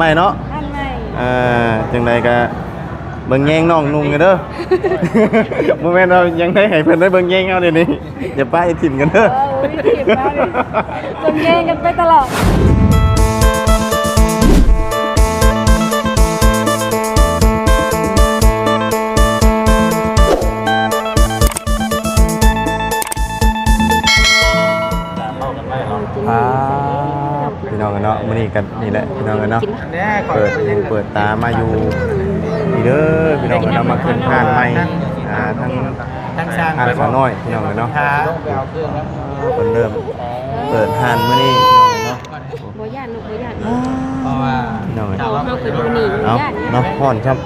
ม่เนาะ หันใหม่ จังใดก็เบิ่งแยงน้องนุ่งกันเด้อบ่แม่นเรายังได้ให้เพิ่นได้เบิ่งแยงเอาเดี๋ยวนี้อย่าป้าอย่าถิ่มกันเด้อวิธีบ้าเลยจนแย่งกันไปตลอดพี่น้องกันเนาะมื้อนี้กันนี่แหละพี่น้องกันเนาะเปิดตามาอยู่นี่เด้อพี่น้องกันเนาะมาขึ้นห้างใหม่ทั้งสร้างสาวน้อยพี่น้องกันเนาะเพิ่นเริ่มเปิดห้างมื้อนี้พี่น้องเนาะบ่ย่านลูกบ่ย่าน เพราะว่าพี่น้องเนาะ เฮาคือบ่หนีบ่ย่าน เนาะฮ้อนครับ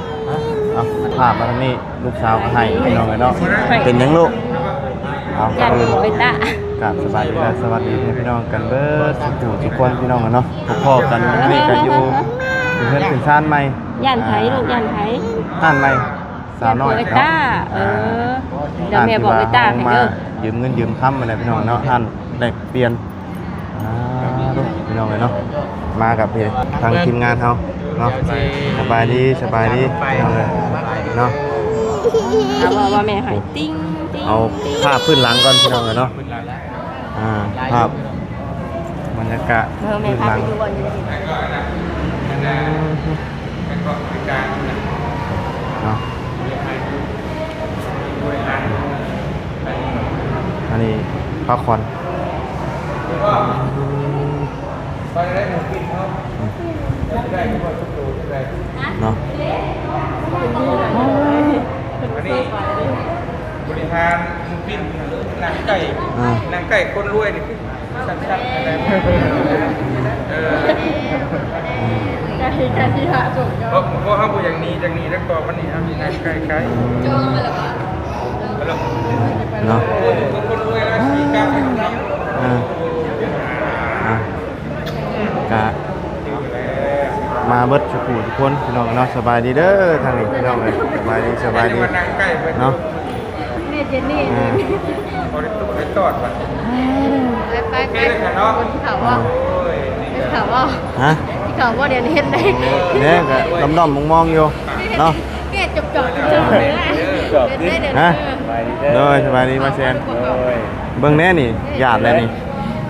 เอาภาพมาทางนี้ลูกสาวก็ให้พี่น้องกันเนาะเป็นหยังลูกเอา ย่านบ่ไปตะกับสบายดีและสวัสดีพี่น้องกันเบิดทุกคนพี่น้องกันเนาะพบกันนี่กันอยู่เพื่อนขึ้นชานใหม่ ย่านไผลูกย่านไผ ท่านใหม่สาวน้อย ไปตะเดี๋ยวแม่บอกไปตะให้เด้อยืมเงินยืมคำอะไรพี่น้องเนาะท่านแลกเปลี่ยนพี่น้องเลยเนาะมากับพี่ทางทีมงานเขาเนาะสบายดีพี่น้องเลยเนาะเอาว่าแม่ให้ติ้งเอาภาพพื้นหลังก่อนพี่น้องเลยเนาะภาพบรรยากาศพื้นหลังเนาะอันนี้พักผ่อนเนาะอันนี้บริหารมุมปิ้นหนังไก่คนรวยนี่สั้นๆอะไรการที่หาจบเพราะเขาพูดอย่างนี้แล้วก็มันนี่มีหนังไก่จงมาแล้วเนาะคนรวยแล้วสีกาเป็นนี้กะมาเบิดทุกคนพี่น้องเนาะสบายดีเด้อทางนี้พี่น้องเลยสบายดีเนาะนี่เจนนี่บริตุได้ตอดป่ะไปคนที่เขาว่าฮะที่เขาว่าเดี๋ยวนี้เห็นได้เนี่ยก็ดำมองอยู่เนาะแกจบเลยฮะเลยสบายดีมาเชนเบิ่งแน่นี่หยาดแล้วนี่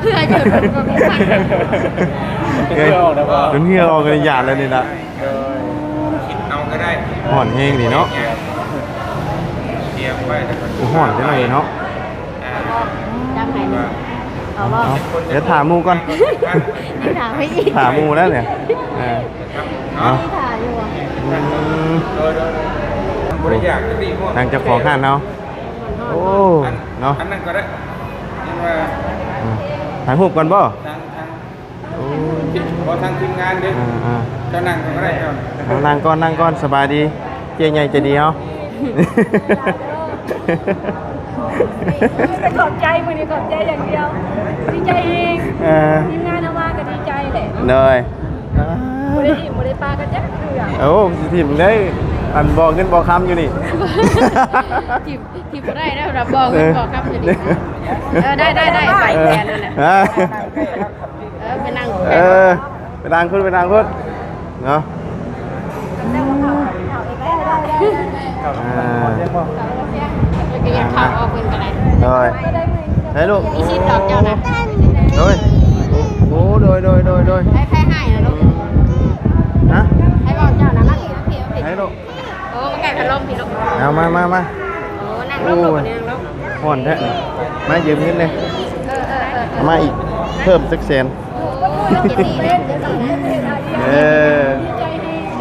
เพื่อหยุดเป็นเหี้ยออกกันหยาดแล้วนี่นะคิดเอาก็ได้ห่อนเฮงดีเนาะเตรียมไว้ห่อนจังเลยเนาะจำไหนเอาว่าเดี๋ยวถามมูก่อนถามมูแล้วเนี่ยถ่ายอยู่ทางเจ้าของห้างเนาะโอ้เนาะอันนั้นก็ได้ถ่ายรูปกันบ่พอทางทีมงานเด้จะนั่งก็ได้ครับนั่งก่อนสบายดีเจ๊ใหญ่จะดีเนาะขอบใจมือนี้ขอบใจอย่างเดียวดีใจเองทีมงานเอามาก็ดีใจแหละเลยโมได้ปลากันจักเถื่อโอ้ทีมได้อันบอกเงินบอกคำอยู่นี่ทีมก็ได้แล้วรับบอกเงินบอกคำอยู่นี่ได้ไปแทนนั่นแหละไปนั่งไปนั่งคุณเนาะก็ยังข่าวออกเป็นกันเลยได้ลูกอีชิดดอกเจ้านะโดยโอ้โดยให้ให้นะลูกฮะให้บอกเจ้านะมาให้ลูกโอ้มันไก่พัดลมพี่ลูกเอามาโอ้นั่งลงนั่งลงห่อนแท้มายืมเงินเลยมาอีกเพิ่มสักแสน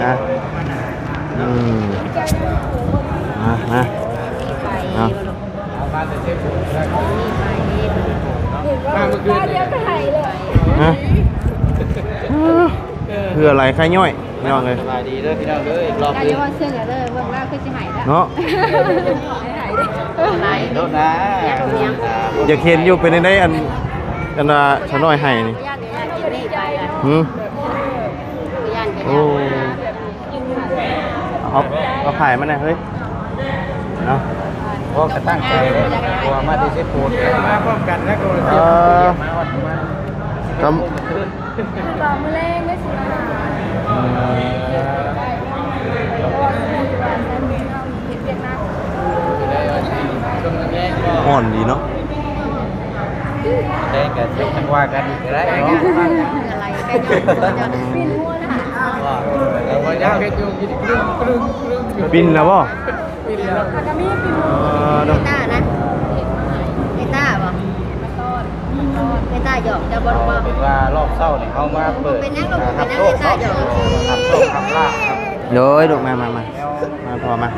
นะมาคืออะไรใครย่อยพี่น้องเลยสบายดีเด้อพี่น้องเลยรอบนึงเสื้อเลยเบื้องล่างคือสิหายแล้วเนาะรถนะอยากเห็นอยู่เป็นในอันชะน้อยให้นี่โอ้เอาถ่ายมาหน่อยเฮ้ยเนาะก็กระตั้งใจเลยตัวมาที่เซฟปูนมาพร้อมกันนะกูกำบอกมือเล่นไม่สิ เดี๋ยวจังว่ากันอีกได้ อะไร เนาะ กันจะปีนหัวนะ เอาไว้ยาวเฮ็ดอยู่กินครึ่งอยู่ ปินแล้วบ่ ปีแล้ว ก็มีปีน เนาะ เอต้านะเอต้าบ่เอต้าหยอกจะบ่บ่ เป็นว่ารอบเช้านี่เฮามาเปิด เป็นนักลงเป็นนักเอต้าหยอก ครับโชคทำลาบครับ โดยลูกมาพอมา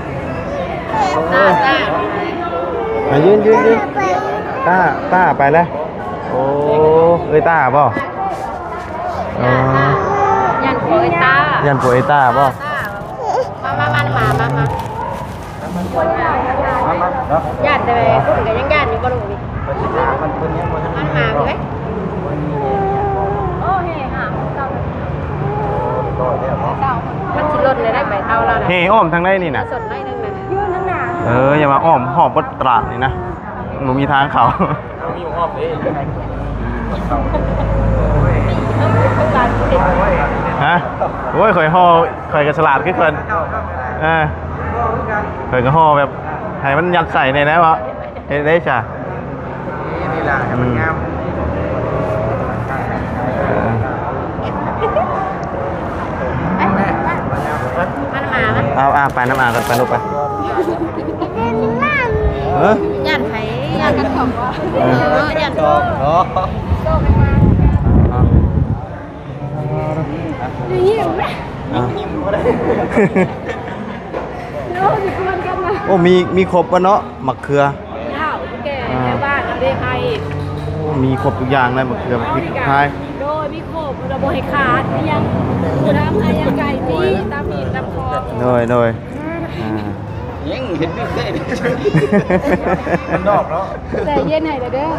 ต้า มายืนต้าไปแล้วโอ้เอ้ยต้าบ่อ๋อ ยันโอยต้า ยันป่วยต้าบ่ มาญาติเลยคุณก็ยังญาติอยู่บ่รู้นี่ มันเพิ่นยังบ่ทัน มันมาไหมโอ้เฮ้ค่ะเจ้า ต่อแล้วเนาะ เจ้ามันสิลดเลยได้ใบเท่าแล้วนะ เฮ้อ้อมทางไหนนี่น่ะ สดน้อยนึงน่ะยืนนั่นน่ะ อย่ามาอ้อมหอบบดตราดนี่นะมันมีทางเขา เอามีหอบเด้เข้า ฮะโอ้ยข่อยห่อข่อยกระฉลาดขึ้นคนข่อยก็ห่อแบบให้มันยัดใส่ในนะวะเฮ้ยได้จ้ะ นี่ล่ะให้มันงาม มันมาไหม เอาไปน้ำอากันไปลูกไปเออ ยันไผยันกันของวะยัน จอกเนาะ ยิ้มไหม ยิ้มบ่ได้ เดี๋ยวสิกวนกันนะ โอ้มีครบวะเนาะมะเขือ เท่าแก่แถวบ้านเอาได้ให้ โอ้มีครบทุกอย่างเลยมะเขือพริกไทย โดยมีโคบระบบให้ขาดยังน้ำให้ยังไก่ที่ตามมีตามคอ โดยยังเห็นได้มันนอกเนาะ แต่เย็นให้เลยเด้อ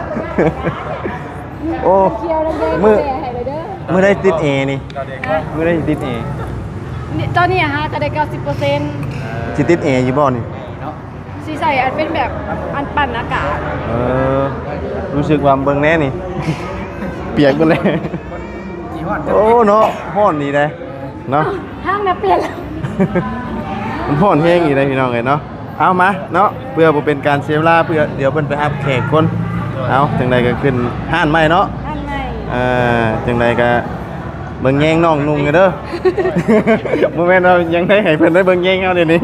โอ้ เคียวแล้วเด้อ มือ แต่ให้เลยเด้อ มือได้ติดเอนี่มือได้ติดเอ ตอนนี้ฮะจะได้ 90% สิติดเออยู่บ่นี่ สีใส่อันเป็นแบบอันปั่นอากาศ รู้สึกว่าเบิ่งแน่นี่ เปียกหมดเลย กี่ฮอด โอ้เนาะฮ้อนดีเลยเนาะ ห้างน่ะเปลี่ยนแล้ว มันฮ้อนแฮงอีเลยพี่น้องเอ้ยเนาะเอามาเนาะเพื่อบ่เป็นการเสียเวลาเพื่อเดี๋ยวเพิ่นไปรับแขกคนเอาจังไดก็ขึ้นห้านใหม่เนาะ อันไหน จังไดก็เบิ่งแยงน้องนุ่งกันเด้อ บ่แม่นเรายังได้ให้เพิ่นได้เบิ่งแยงเอาเดี๋ยวนี้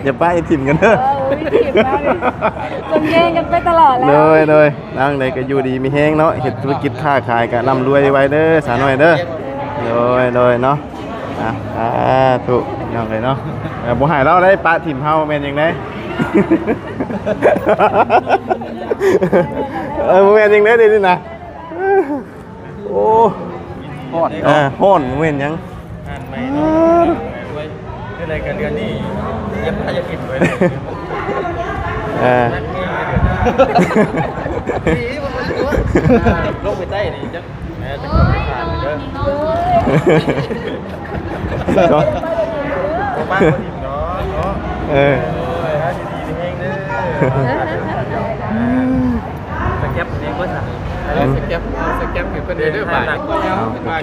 อย่าป้ายถิ่มกันเด้อ วิธีแล้วนี่จนเย่งกันไปตลอดแล้ว เลยนั่งใดก็อยู่ดีมีแฮงเนาะเฮ็ดธุรกิจค้าขายก็ร่ำรวยไว้เด้อสาหน่อยเด้อเลยเนาะถูกน้องเลยเนาะบ่ให้เราได้ปะถิ่มเฮาแม่นจังได๋ บ่แม่นจังได๋เด้นี่นะโอ้ ฮอด ฮ้อนบ่แม่นหยัง อ่านใหม่เนาะด้วยคืออะไรกันเดือนนี้อย่าพยาผิดไว้ นั่นเองเดือนลงไปใต้นี่จักจะเข้าไปผ่านเด้อบ้านคนอีกเนาะถ้าดีๆเองเด้อสแกปเองก็สั่งสแกปคือคนเดียวด้วยบ้านแ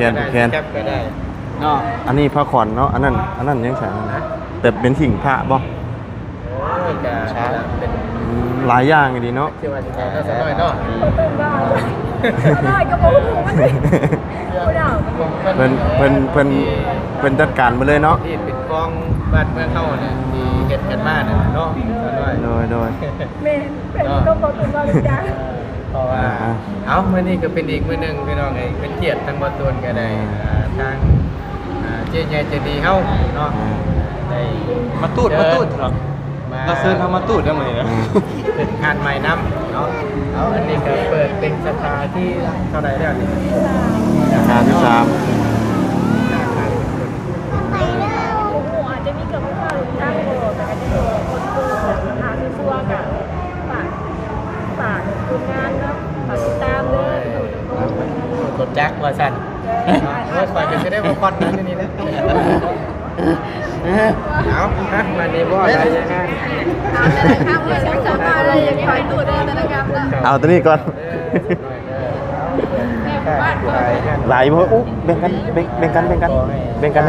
คปก็ได้เนาะ อันนี้พระขวัญเนาะอันนั้นยังใช่นะแต่เป็นสิ่งพระบ่ โอ้ยกะเป็น หลายอย่างดีเนาะ ที่ว่าจะแค่สักหน่อยเนาะ ได้ก็บอกว่ามันไม่ได้ เพิ่นจัดการมาเลยเนาะ ที่เป็นกองบ้านเมืองเข้าเนี่ยที่เฮ็ดกันมาเนี่ยเนาะโดย เป็นก็บอกตัวเราจ้า เพราะว่าเอ้ามื้อนี้ก็เป็นอีกมื้อหนึงพี่น้องไอ้เป็นเกียรติทั้งบ่ตูนก็ได้ทางเจ๊ใหญ่ใจดีเฮาเนาะได้มาตูดหรอเราเชิญเฮามาตูดได้มื้อนี้นะเป็นงานใหม่นํเนาะเอาอันนี้ก็เปิดเป็นสาขาที่เท่าไหร่แล้วนี่ งานที่3 หัวจะมีกับผู้ข้าหรือจ้างโบแต่ก็จะมีคนโบหาที่ซัวกับฝากคุณงานเนาะฝากติดตามเลย กดแจ็คว่าสั่นโอ้ยฝ่ายจะได้มาคอนนั้นนี่นะเอามาดีบ่อะไรยังไง เอาแต่ละคำเลยฉันสามารถเลยยังคอยตูดได้แต่ละคำแล้ว เอาตัวนี้ก่อน แม่บ้านก็ หลายบ่อุ๊แบ่งกัน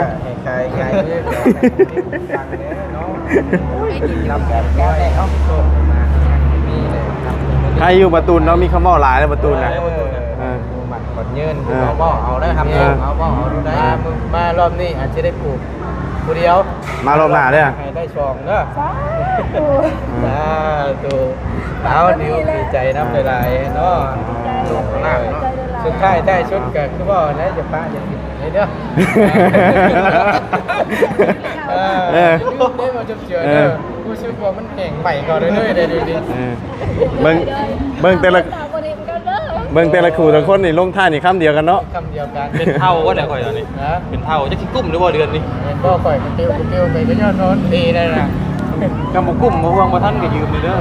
นะ ใครเนาะรับแบบแก้วได้เนาะมีเลย ใครอยู่ประตูนเนาะมีคำว่าหลายแล้วประตูนนะ ยืนเอาบ่เอาได้ทำเอาบ่เอาได้มารอบนี้อาจจะได้ปลูกผู้เดียว มารอบหน้าเด้อ ให้ได้ชองเด้อ สาธุ สาธุเอานิ้วดีใจน้ำหลายๆเนาะสุดท้ายได้ชุดก็คือว่าแล้วจะป้าจะผิดเด้อได้มาจบเจือเด้อผู้ชื่อว่ามันเก่งใหม่ก่อนเรื่อยๆได้ดี เบิ่งแต่ละคู่แต่ละคนนี่ลงท่านี่คำเดียวกันเนาะ คำเดียวกัน เป็นเท่าก็ได้ข่อยตอนนี้ นะ เป็นเท่าจะคิดกุ้มหรือว่าเดือนนี้ ก็ปล่อยกระเตียวไปก็ยอดนอนดีได้นะ กำบกุ้มมาห่วงมาท่านก็ยืมเลยเด้อ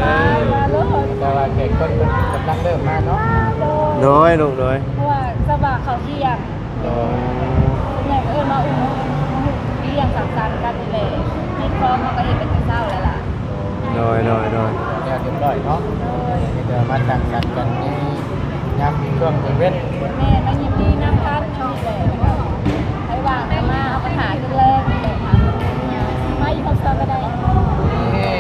มาลูก แต่ว่าเด็กคนกำลังเริ่มมาเนาะ โดยลูกโดย เพราะว่าสบายเขาเที่ยงเนี่ยมาอุ้มเที่ยงสั่งกันนี่แหละมีพร้อมมาก็เห็นเป็นเจ้าแล้วล่ะ โดย เรียบร้อยเนาะเดี๋ยวมาสั่งกันนี่ย้ำเครื่องเว้น แม่มายินดีน้ำกันนี่แหละให้วางมาเอาปัญหากันแรกนี่แหละค่ะมาอยู่คอนเสิร์ตก็ได้ นี่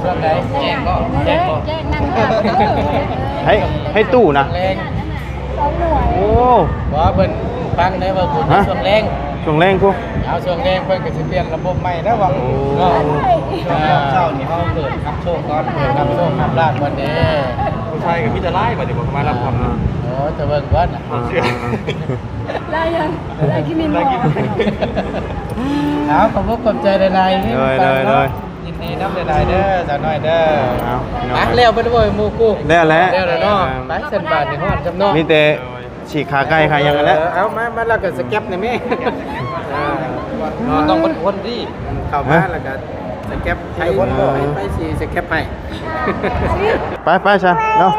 ช่วงไหนแจ้งก็ แจ้งนั่งค่ะ ให้ตู้นะ แรง สองหน่วย โอ้ ว่าเพิ่นฟังได้ว่าบุญช่วงแรง ช่วงแรงพวก เอาช่วงแรงเพิ่นก็สิเปลี่ยนระบบใหม่นะว่าเนาะเช้านี่เฮาเปิดรับโชคก่อนเปิดรับโชครับลาภวันนี้ ผู้ชายกับมิตรไล่มาเดี๋ยวผมมารับทำนะ โอ้จะเบิ่งก่อน ได้ยังได้กินมินหมอ เอาขอบคุณใจหลายๆนี่ยินดีน้ำหลายๆเด้อสาวน้อยเด้อ เอาพี่น้อง อ่ะแล้วบ่ได้บ่หมู่กู แล้วแหละ แล้วเนาะไปเส้นบาทนี่ฮอดจำเนาะ มีแต่ฉีกขาไก่ขายังกันแล้ว เอามาแล้วก็สแกปนี่แม่ ต้องเป็นคนที่ เข้ามาแล้วก็สแกปใช้คนบ่ให้ไปสิสแกปให้ ไปซะเนาะ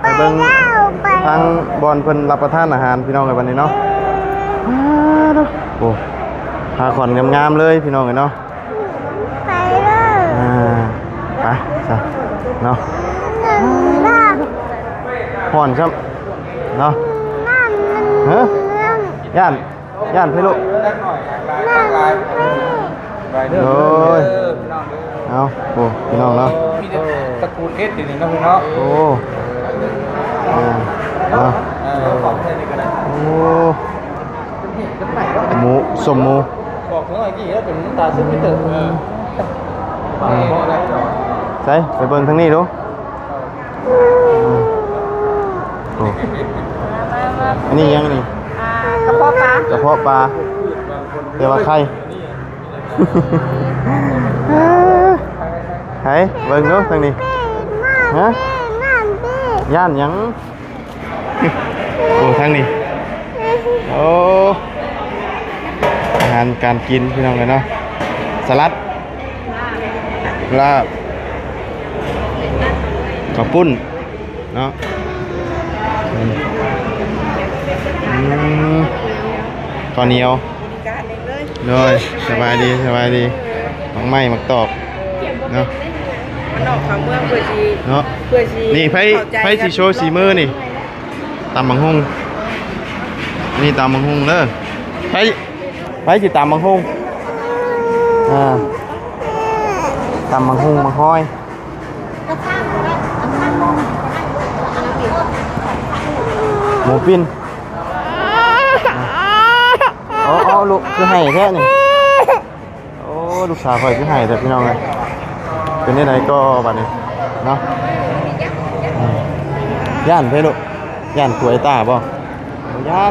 ไปเบิ่งทางบอลเพิ่นรับประทานอาหารพี่น้องกันวันนี้เนาะโอ้พาขอนงามๆเลยพี่น้องกันเนาะไปซะเนาะห่อนครับเนาะเฮ้ยย่านพี่ลูกโอ้ยเอาโอ้พี่น้องเนาะ มีตระกูลเอสนี่เนาะพี่เนาะ โอ้เนาะโอ้หมูสมหมู บอกเมื่อกี้แล้วเป็นตาซึมไม่ตื่นใส่ไปเบิ่งทางนี้ดูโอ้อันนี้ยังนี่ กระเพาะปลาก ระเพาะปลาเดี๋ยวว่าไข่ไข่เบิ่งดูทางนี้ฮะย่านยังโอ้ทางนี้โอ้อาหารการกินพี่น้องกันเนาะสลัดลาบข้าวปุ้นเนาะข้าวเหนียวเลยสบายดีมักไม้มักตอกเนาะ มันออกของเมืองเพื่อชี เนาะ เพื่อชี นี่ไผสิโชว์สีมือนี่ตำบังฮุงนี่ตำบังฮุงเด้อไผสิตำบังฮุงตำบังฮุงบังฮอยหมูปิ้นเอาลูกคือให้แท้นี่โอ้ลูกสาวข่อยคือให้แต่พี่น้องเลยเป็นได้ไหนก็บัดนี้เนาะย่านเพ่ลูกย่านถวยตาบ่ย่าน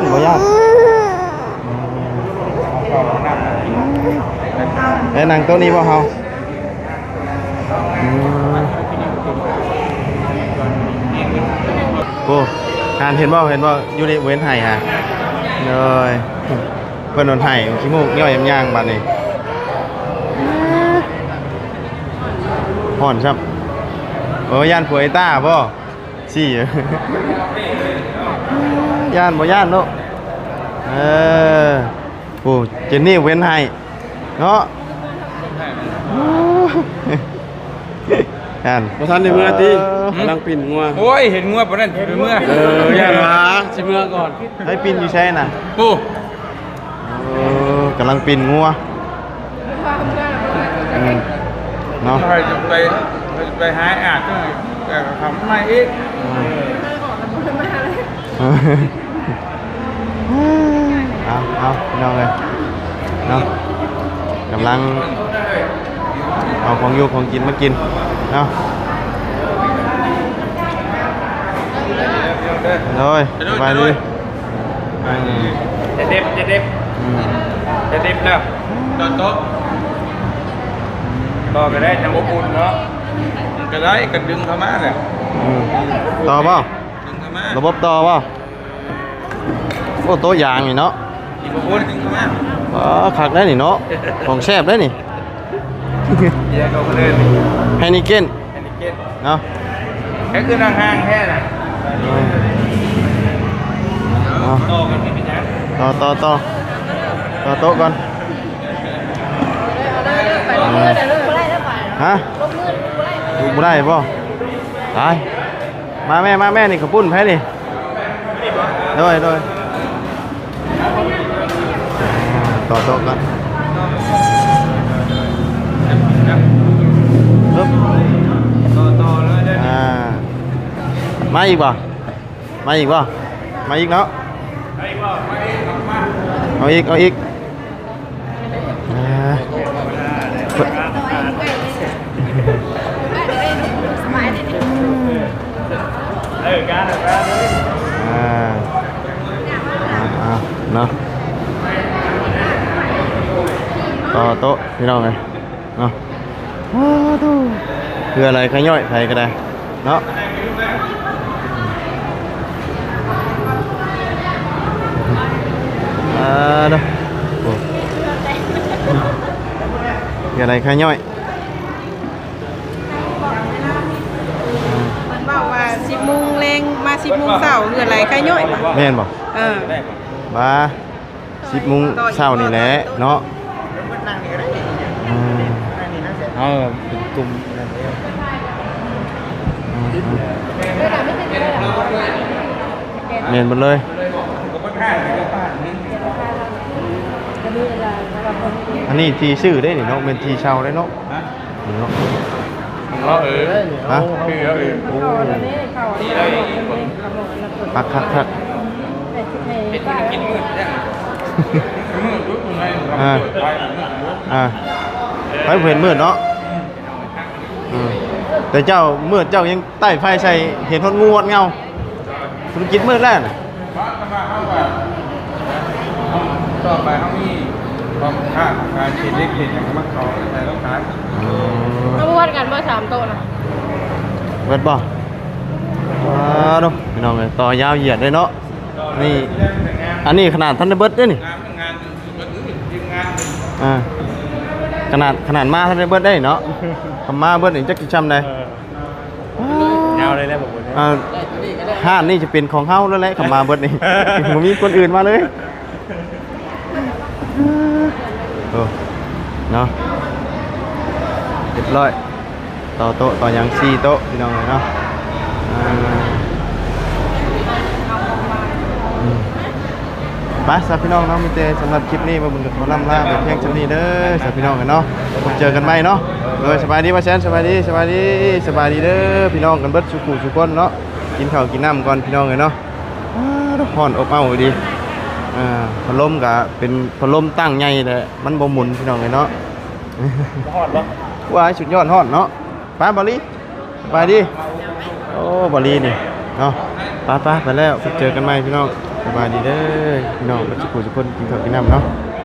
ไอ้นางโต๊ะนี้บ่เฮาโอ้การเห็นบ่อยู่ในเว้นไห้ฮะเลยเพิ่นโดนไห้ขี้มูกย่อยย่างบัดนี้ห่อนครับโอ้ย่านถวยตาบ่สี่ย่านบ่ย่านเนาะโอ้เจนนี่เว้นให้เนาะย่าน บ่ทันได้เมื่อตีกำลังปิ่นงัว โอ้ยเห็นงัวปะนั่นเป็นเมื่อย่ าหวาสิเมื่อก่อน ให้ปินอยู่ใช่น่ะ ปู้ กำลังปินงัวเนาะ ไปหาอาดก็ทำไม่อีก เอาพี่น้องเลยเนาะกำลังเอาของอยู่ของกินมากินเนาะเลยสบายดี จะเด็บจะเด็บจะเด็บแล้วตอนโต๊ะต่อก็ได้จังอบอุ่นเนาะก็ได้กันดึงเข้ามาเลย ต่อเปล่า ดึงเข้ามา ระบบต่อเปล่าโอ้โต๊ะยางนี่เนาะ อีกอบอุ่นดึงเข้ามา ขักได้นี่เนาะของแซ่บได้นี่ เดี๋ยวเขาเล่น ไฮนิเก้น แฮนดิเก็ต เนาะ แค่คือนั่งห้างแค่น่ะต่อกันไม่เป็นยัง ต่อโต๊ะก่อนฮะดูบ่ได้ป่ะตายมาแม่นี่ขปุ่นแพ้นี่โดยต่อโต๊ะก่อนปึ๊บ ต่อเลยได้ มาอีกป่ะมาอีกเนาะเอาอีกเนาะต่อโต๊ะพี่น้องไงเนาะคืออะไรขย่อยใครก็ได้เนาะเด้อคืออะไรขย่อย มันบอกว่า10 โมงแรงมา10 โมงเช้าเหือไหลไข้ย่อยปะ แม่นบ่ มา10 โมงเช้านี่แหละเนาะเป็นกลุ่มเมนหมดเลยอันนี้ทีชื่อได้นี่เนาะเป็นทีเช่าได้เนาะเนาะ ฮะคักไฟเห็นมืดเนาะแต่เจ้ามืดเจ้ายังใต้ไฟใส่เห็นทนงูเงาธุรกิจมืดแล้วน่ะ ต่อไปเขามีความค่าการเขียนเลขเขียนอย่างมากเขาแต่ต้องการ เอาวัดกันบ่3โต๊ะนะ เบิดบ่ดูพี่น้องเลยต่อยาวเหยียดเลยเนาะนี่อันนี้ขนาดท่านได้เบิดด้วยนี่ งานทีมงาน ขนาดมาท่านได้เบิดได้เนาะทำมาเบิดนี่จักกี่ช้ำได้ ยาวเลยแล้วผม ห้านนี่จะเป็นของเฮาแล้วแหละขมาเบิดนี่ บ่มีคนอื่นมาเลยเนาะเรียบร้อยต่อโต๊ะต่อยัง4โต๊ะพี่น้องเลยเนาะไปสำหรับพี่น้องเนาะมีแต่สำหรับคลิปนี้มาบุญกับขอล่ำลาไปเพียงเท่านี้เด้อสำหรับพี่น้องกันเนาะพบเจอกันใหม่เนาะเลยสบายดีป่ะแชนสบายดีเด้อพี่น้องกันเบิดสุขุสุขคนเนาะกินข้าวกินน้ำก่อนพี่น้องเลยเนาะร้อนอบอ้าวดีพัดลมก็เป็นพัดลมตั้งใหญ่เลยมันบ่หมุนพี่น้องเลยเนาะฮอดบ่ว้ายสุดยอดฮอดเนาะไปบอลลี่สบายดีโอ้บอลลี่นี่เนาะไปแล้วพบเจอกันใหม่พี่น้องสบายดีเด้อพี่น้องเบิดสุขุสุขคนกินข้าวกินน้ำเนาะ